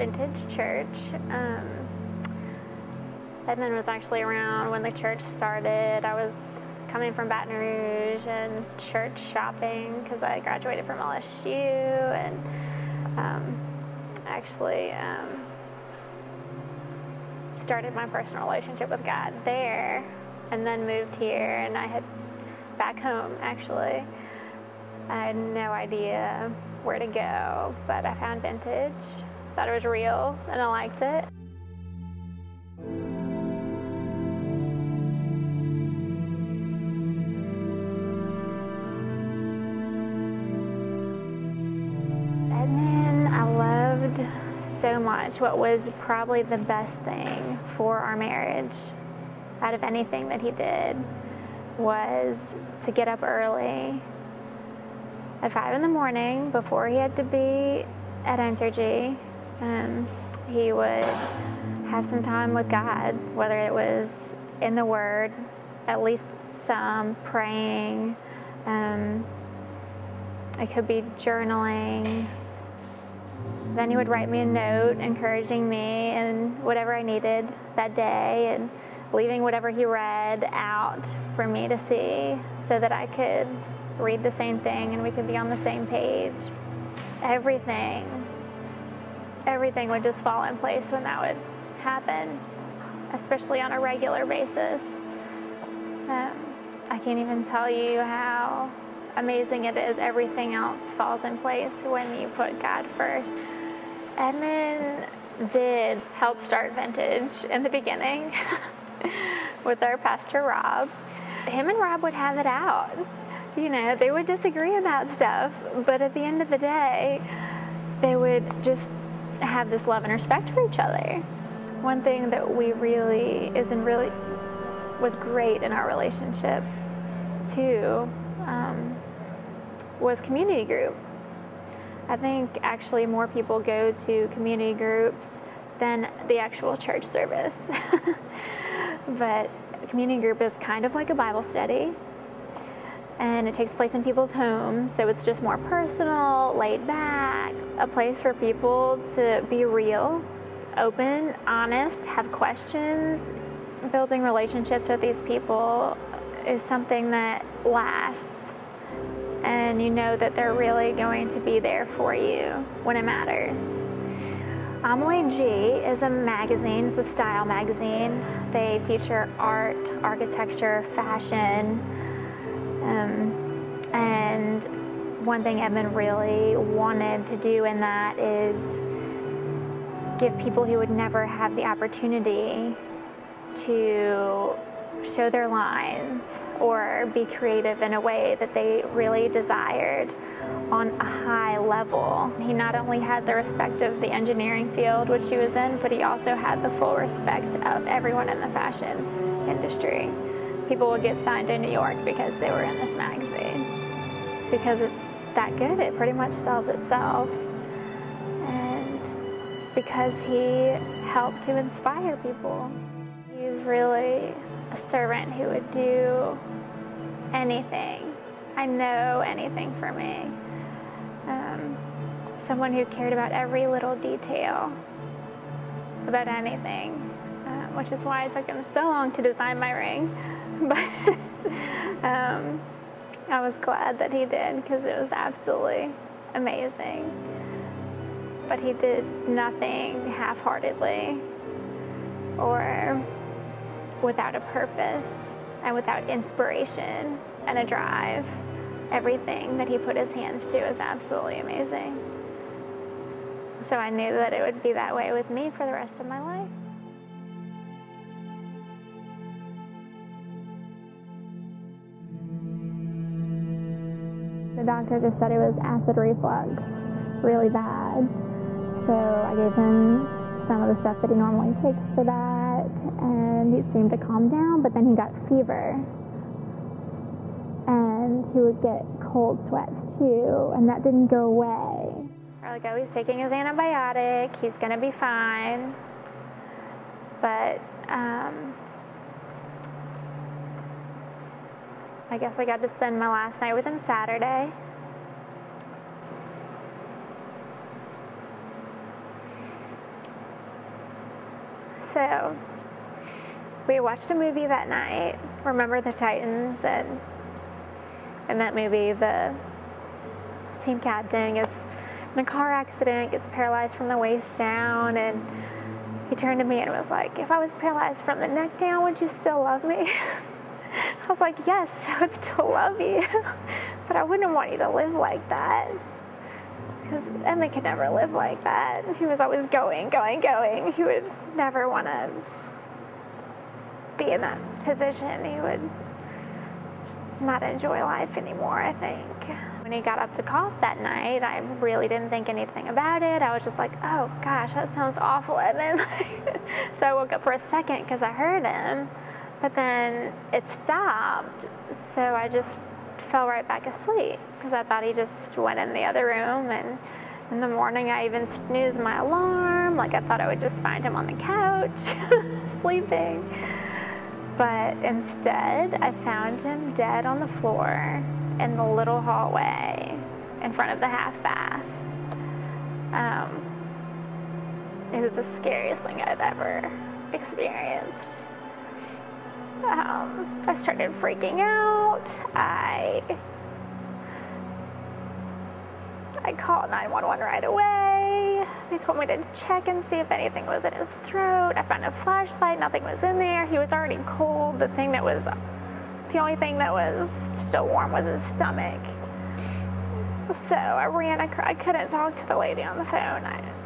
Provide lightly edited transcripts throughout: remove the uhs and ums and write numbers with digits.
Vintage Church. Edmond was actually around when the church started. I was coming from Baton Rouge and church shopping because I graduated from LSU, and actually started my personal relationship with God there, and then moved here, and I had back home actually. I had no idea where to go, but I found Vintage, thought it was real, and I liked it. Edmond, I loved so much. What was probably the best thing for our marriage out of anything that he did was to get up early at 5 in the morning before he had to be at Entergy. He would have some time with God, whether it was in the Word, at least some praying. It could be journaling. Then he would write me a note encouraging me and whatever I needed that day, and leaving whatever he read out for me to see so that I could read the same thing and we could be on the same page. Everything would just fall in place when that would happen, especially on a regular basis. I can't even tell you how amazing it is. Everything else falls in place when you put God first. Edmond did help start Vintage in the beginning with our pastor Rob. Him and Rob would have it out. You know, they would disagree about stuff, but at the end of the day, they would just have this love and respect for each other. One thing that was great in our relationship too was community group. I think actually more people go to community groups than the actual church service. But community group is kind of like a Bible study, and it takes place in people's homes, so it's just more personal, laid back, a place for people to be real, open, honest, have questions. Building relationships with these people is something that lasts, and you know that they're really going to be there for you when it matters. Amelie G is a magazine, it's a style magazine. They feature art, architecture, fashion, and one thing Edmond really wanted to do in that is give people who would never have the opportunity to show their lines or be creative in a way that they really desired on a high level. He not only had the respect of the engineering field, which he was in, but he also had the full respect of everyone in the fashion industry. People would get signed in New York because they were in this magazine. Because it's that good, it pretty much sells itself. And because he helped to inspire people. He's really a servant who would do anything. I know anything for me. Someone who cared about every little detail about anything, which is why it took him so long to design my ring. But I was glad that he did, because it was absolutely amazing. But he did nothing half-heartedly or without a purpose and without inspiration and a drive. Everything that he put his hands to is absolutely amazing. So I knew that it would be that way with me for the rest of my life. The doctor just said it was acid reflux, really bad. So I gave him some of the stuff that he normally takes for that, and he seemed to calm down, but then he got fever. And he would get cold sweats too, and that didn't go away. We're like, oh, he's taking his antibiotic, he's gonna be fine. But I guess I got to spend my last night with him Saturday. we watched a movie that night, Remember the Titans, and in that movie, the team captain gets in a car accident, gets paralyzed from the waist down, and he turned to me and was like, if I was paralyzed from the neck down, would you still love me? I was like, yes, I would still love you, but I wouldn't want you to live like that. Because Emmett could never live like that. He was always going. He would never want to be in that position. He would not enjoy life anymore, I think. When he got up to cough that night, I really didn't think anything about it. I was just like, oh gosh, that sounds awful. And then, so I woke up for a second because I heard him, but then it stopped. So I just fell right back asleep because I thought he just went in the other room. And in the morning, I even snoozed my alarm. Like I thought I would just find him on the couch, sleeping. But instead, I found him dead on the floor in the little hallway in front of the half bath. It was the scariest thing I've ever experienced. I started freaking out. I called 911 right away. They told me to check and see if anything was in his throat. I found a flashlight, nothing was in there. He was already cold. The only thing that was still warm was his stomach. So I couldn't talk to the lady on the phone.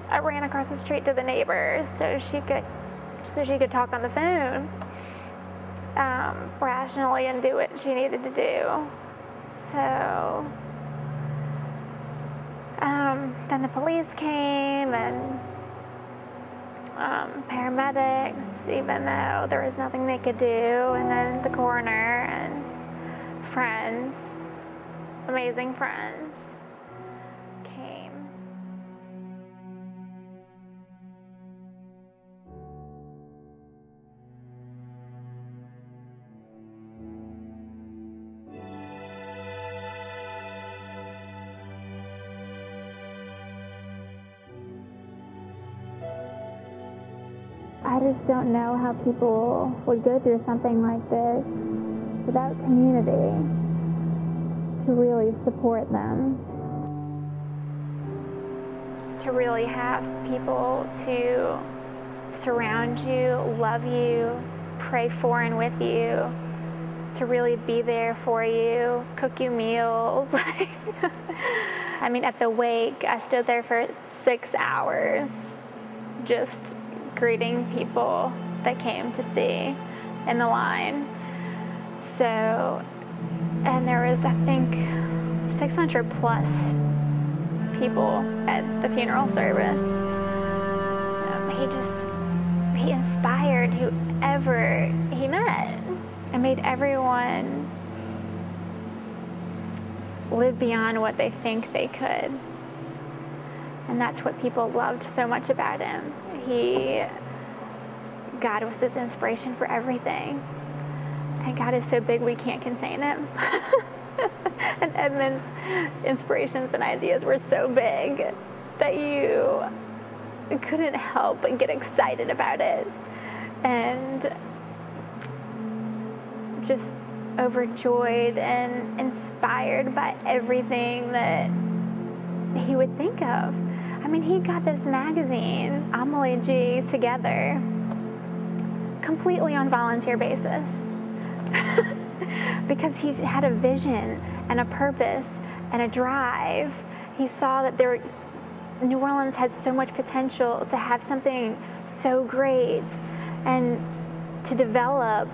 I ran across the street to the neighbor so she could talk on the phone rationally and do what she needed to do. So then the police came and paramedics, even though there was nothing they could do, and then the coroner and friends, amazing friends, came. I just don't know how people would go through something like this without community to really support them. To really have people to surround you, love you, pray for and with you, to really be there for you, cook you meals. I mean, at the wake, I stood there for 6 hours just greeting people that came to see in the line. So, and there was, I think, 600 plus people at the funeral service. He inspired whoever he met and made everyone live beyond what they think they could. And that's what people loved so much about him. God was his inspiration for everything. And God is so big we can't contain him. And Edmund's inspirations and ideas were so big that you couldn't help but get excited about it. And just overjoyed and inspired by everything that he would think of. I mean, he got this magazine, Amelie G, together completely on volunteer basis because he had a vision and a purpose and a drive. He saw that New Orleans had so much potential to have something so great and to develop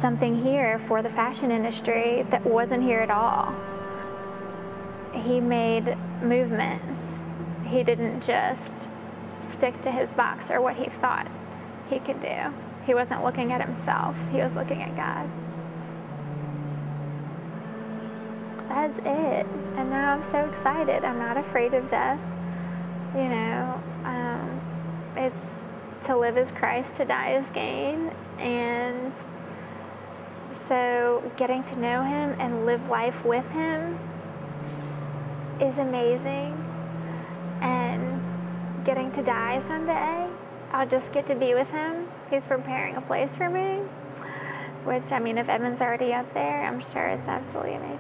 something here for the fashion industry that wasn't here at all. He made movements. He didn't just stick to his box or what he thought he could do. He wasn't looking at himself. He was looking at God. That's it. And now I'm so excited. I'm not afraid of death. You know, it's to live as Christ, to die as gain. And so getting to know him and live life with him is amazing. And getting to die someday, I'll just get to be with him. He's preparing a place for me, which, I mean, if Edmund's already up there, I'm sure it's absolutely amazing.